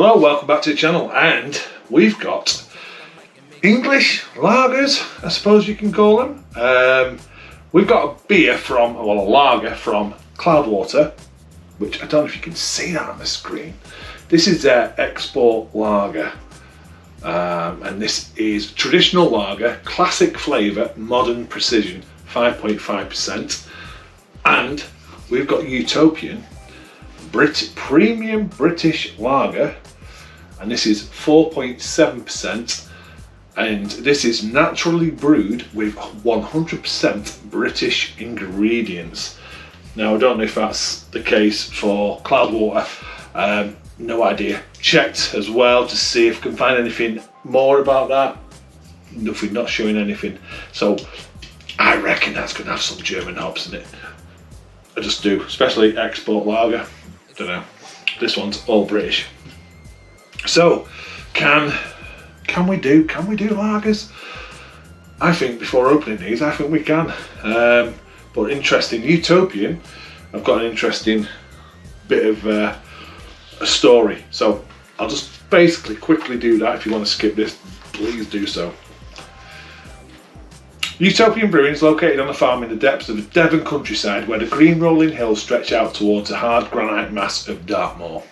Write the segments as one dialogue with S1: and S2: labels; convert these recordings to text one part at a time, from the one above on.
S1: Hello, welcome back to the channel, and we've got English lagers, I suppose you can call them. We've got a beer from, well, a lager from Cloudwater, which I don't know if you can see that on the screen. This is their export lager, and this is traditional lager, classic flavour, modern precision, 5.5%, and we've got Utopian premium British lager, and this is 4.7%, and this is naturally brewed with 100% British ingredients. Now I don't know if that's the case for Cloudwater, no idea. Checked as well to see if I can find anything more about that. Nothing, not showing anything. So I reckon that's going to have some German hops in it. I just do, especially export lager. Don't know. This one's all British. So, can we do lagers? I think before opening these, I think we can. But interesting, Utopian. I've got an interesting bit of a story. So I'll just basically quickly do that. If you want to skip this, please do so. Utopian Brewing is located on a farm in the depths of the Devon countryside where the green rolling hills stretch out towards a hard granite mass of Dartmoor.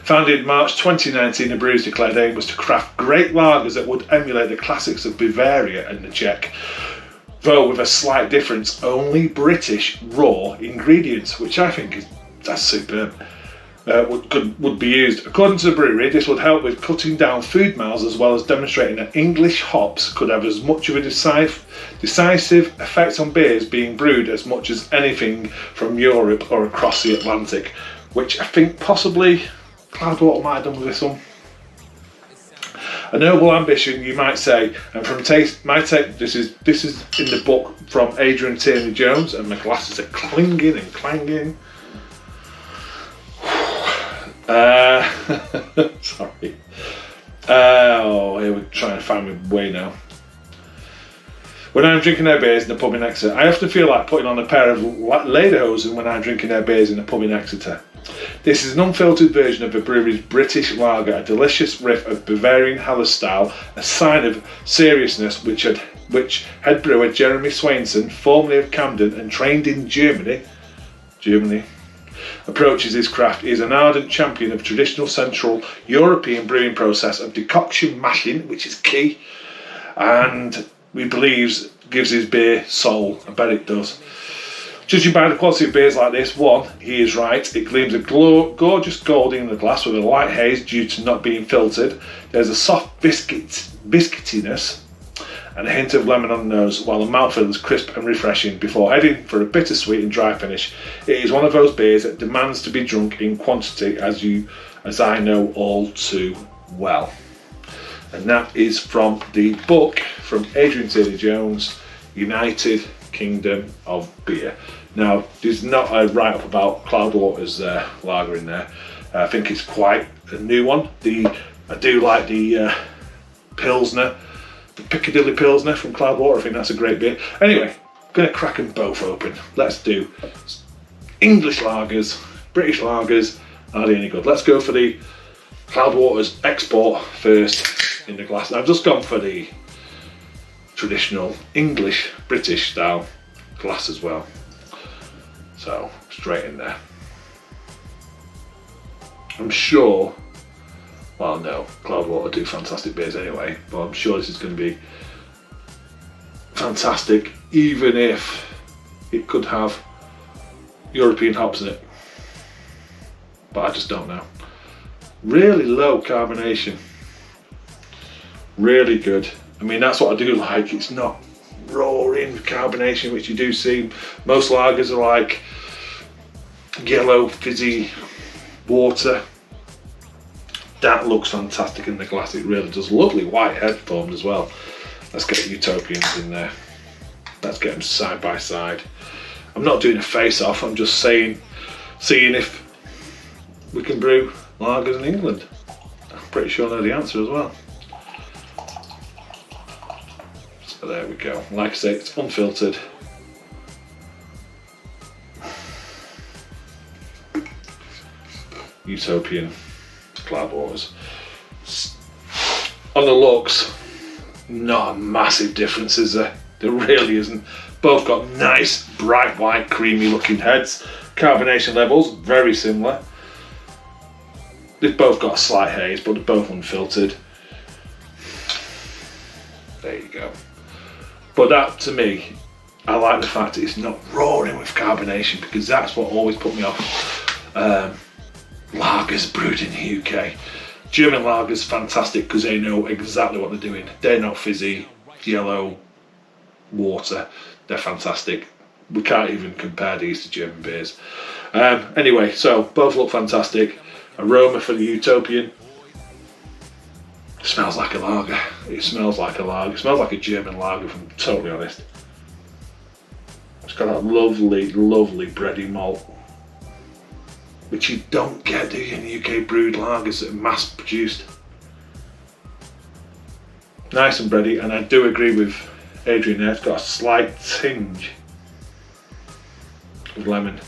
S1: Founded in March 2019, the brewer's declared aim was to craft great lagers that would emulate the classics of Bavaria and the Czech, though with a slight difference, only British raw ingredients, which I think that's superb. Would be used. According to the brewery, this would help with cutting down food miles as well as demonstrating that English hops could have as much of a decisive effect on beers being brewed as much as anything from Europe or across the Atlantic, which I think possibly Cloudwater might have done with this one. A noble ambition, you might say, and from my take, this is in the book from Adrian Tierney Jones, and my glasses are clinging and clanging. Sorry. Here we're trying to find my way now. When I'm drinking their beers in the pub in Exeter, I often feel like putting on a pair of lederhosen when I'm drinking their beers in the pub in Exeter. This is an unfiltered version of the brewery's British lager, a delicious riff of Bavarian Haller style, a sign of seriousness which head brewer Jeremy Swainson, formerly of Camden and trained in Germany, approaches his craft. He is an ardent champion of traditional Central European brewing process of decoction mashing, which is key, and we believes gives his beer soul. I bet it does. Judging by the quality of beers like this, he is right. It gleams a gorgeous gold in the glass with a light haze due to not being filtered. There's a soft biscuitiness and a hint of lemon on the nose, while the mouthfeel is crisp and refreshing before heading for a bittersweet and dry finish. It is one of those beers that demands to be drunk in quantity, as I know all too well. And that is from the book from Adrian Tierney Jones, United Kingdom of Beer. Now, there's not a write-up about Cloudwater's lager in there. I think it's quite a new one. I do like the Pilsner, the Piccadilly Pilsner from Cloudwater. I think that's a great beer. Anyway, I'm going to crack them both open. Let's do English lagers, British lagers. Are they any good? Let's go for the Cloudwater's export first in the glass. I've just gone for the traditional English British style glass as well. So straight in there. I'm sure, well no, Cloudwater do fantastic beers anyway, but I'm sure this is going to be fantastic even if it could have European hops in it. But I just don't know. Really low carbonation. Really good. I mean, that's what I do like. It's not roaring carbonation, which you do see. Most lagers are like yellow fizzy water. That looks fantastic in the glass. It really does. Lovely white head formed as well. Let's get the Utopians in there. Let's get them side by side. I'm not doing a face off. I'm just seeing if we can brew lagers in England. I'm pretty sure I know the answer as well. So there we go. Like I say, it's unfiltered. Utopian Cloudwaters. On the looks, not a massive difference, is there? There really isn't. Both got nice, bright white, creamy looking heads. Carbonation levels, very similar. They've both got a slight haze, but they're both unfiltered. There you go. But that, to me, I like the fact that it's not roaring with carbonation, because that's what always put me off lagers brewed in the UK. German lagers, fantastic, because they know exactly what they're doing. They're not fizzy, yellow, water. They're fantastic. We can't even compare these to German beers. Anyway, so both look fantastic. Aroma for the Utopian. It smells like a lager. It smells like a lager. It smells like a German lager, if I'm totally honest. It's got that lovely, lovely bready malt, which you don't get, do you, in the UK brewed lagers that are mass produced. Nice and bready, and I do agree with Adrian there. It's got a slight tinge of lemon.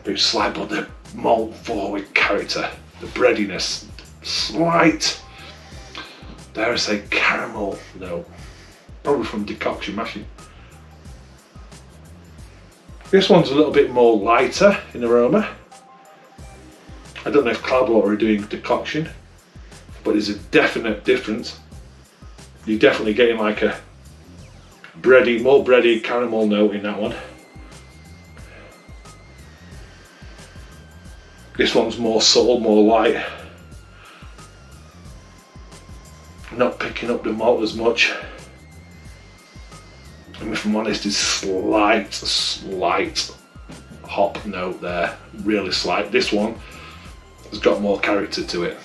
S1: But it's slight, but the malt forward character, the breadiness, slight, dare I say, caramel note, probably from decoction mashing. This one's a little bit more lighter in aroma. I don't know if Cloudwater are doing decoction, but there's a definite difference. You're definitely getting like a bready, more bready caramel note in that one. This one's more subtle, more light. Not picking up the malt as much. And if I'm honest, it's slight hop note there, really slight. This one has got more character to it.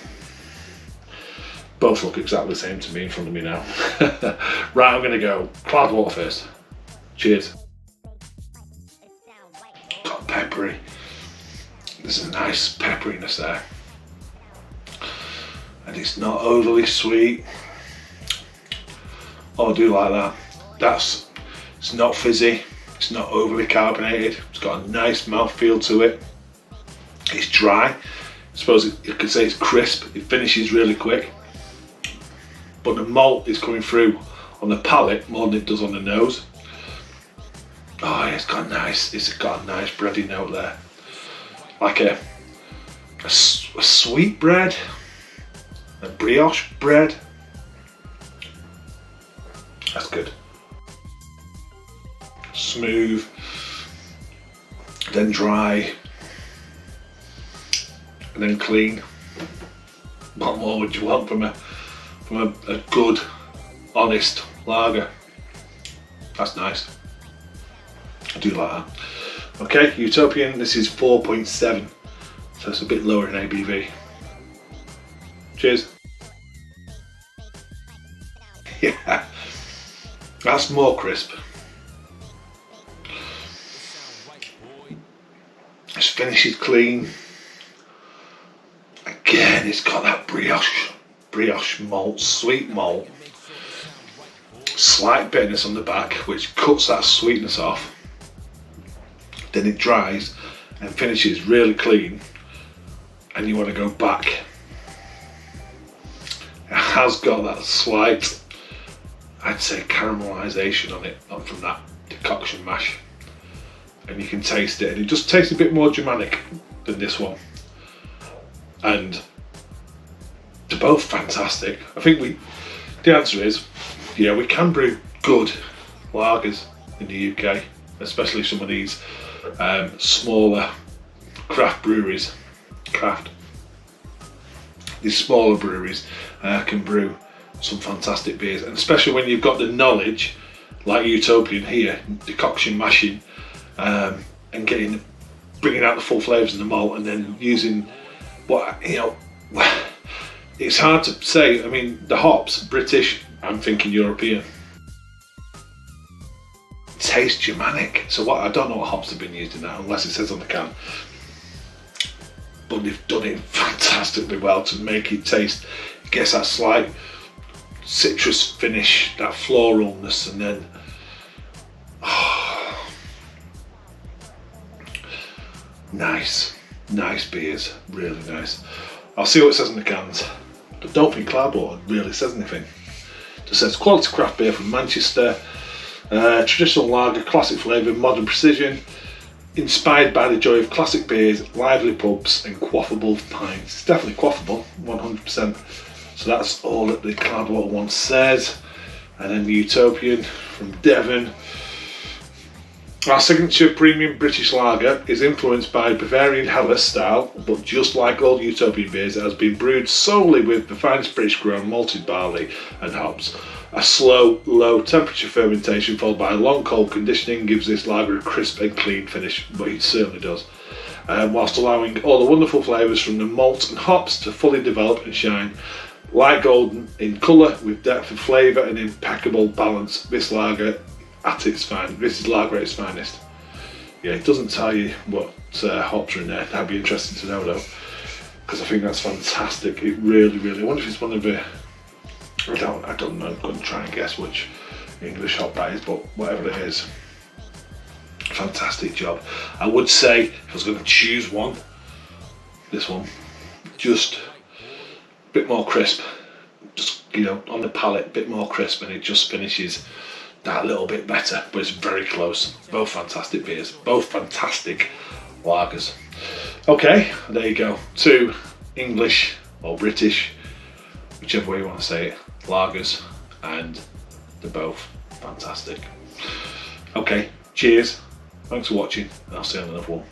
S1: Both look exactly the same to me in front of me now. Right, I'm gonna go Cloudwater first. Cheers. Got peppery. There's a nice pepperiness there. And it's not overly sweet. Oh, I do like that. It's not fizzy, it's not overly carbonated, it's got a nice mouthfeel to it. It's dry, I suppose you could say it's crisp, it finishes really quick. But the malt is coming through on the palate more than it does on the nose. Oh, it's got a nice bready note there. Like a sweet bread, a brioche bread. That's good. Smooth, then dry, and then clean. What more would you want from a good, honest lager? That's nice. I do like that. Okay, Utopian, this is 4.7, so it's a bit lower in ABV. Cheers. Yeah, that's more crisp. This finishes clean. Again, it's got that brioche malt, sweet malt. Slight bitterness on the back, which cuts that sweetness off. Then it dries and finishes really clean, and you want to go back. It has got that slight, I'd say, caramelization on it, from that decoction mash. And you can taste it, and it just tastes a bit more Germanic than this one. And they're both fantastic. I think the answer is, yeah, we can brew good lagers in the UK, especially some of these smaller craft breweries. These smaller breweries can brew some fantastic beers, and especially when you've got the knowledge, like Utopian here, decoction mashing, and bringing out the full flavours in the malt, and then using it's hard to say. I mean, the hops, British, I'm thinking European, taste Germanic. So I don't know what hops have been used in that, unless it says on the can. But they've done it fantastically well to make it taste. It gets that slight citrus finish, that floralness, and then nice beers, really nice. I'll see what it says in the cans. I don't think cardboard really says anything. It just says quality craft beer from Manchester, traditional lager, classic flavour, modern precision, inspired by the joy of classic beers, lively pubs and quaffable pints. It's definitely quaffable, 100%. So that's all that the cardboard one says. And then the Utopian from Devon. Our signature premium British lager is influenced by Bavarian Helles style, but just like all Utopian beers, it has been brewed solely with the finest British grown malted barley and hops. A slow, low temperature fermentation followed by a long cold conditioning gives this lager a crisp and clean finish, but it certainly does. Whilst allowing all the wonderful flavours from the malt and hops to fully develop and shine. Light golden in colour with depth of flavour and impeccable balance, this lager at its finest. This is lager at its finest. Yeah, it doesn't tell you what hops are in there. That'd be interesting to know though, because I think that's fantastic. It really, really. I wonder if it's one of the. I don't know. I'm going to try and guess which English hop that is, but whatever it is, fantastic job. I would say if I was going to choose one, this one, just a bit more crisp. Just on the palate, a bit more crisp, and it just finishes that little bit better, but it's very close. Both fantastic beers, both fantastic lagers. Okay, there you go. 2 English or British, whichever way you want to say it, lagers, and they're both fantastic. Okay, cheers. Thanks for watching, and I'll see you on another one.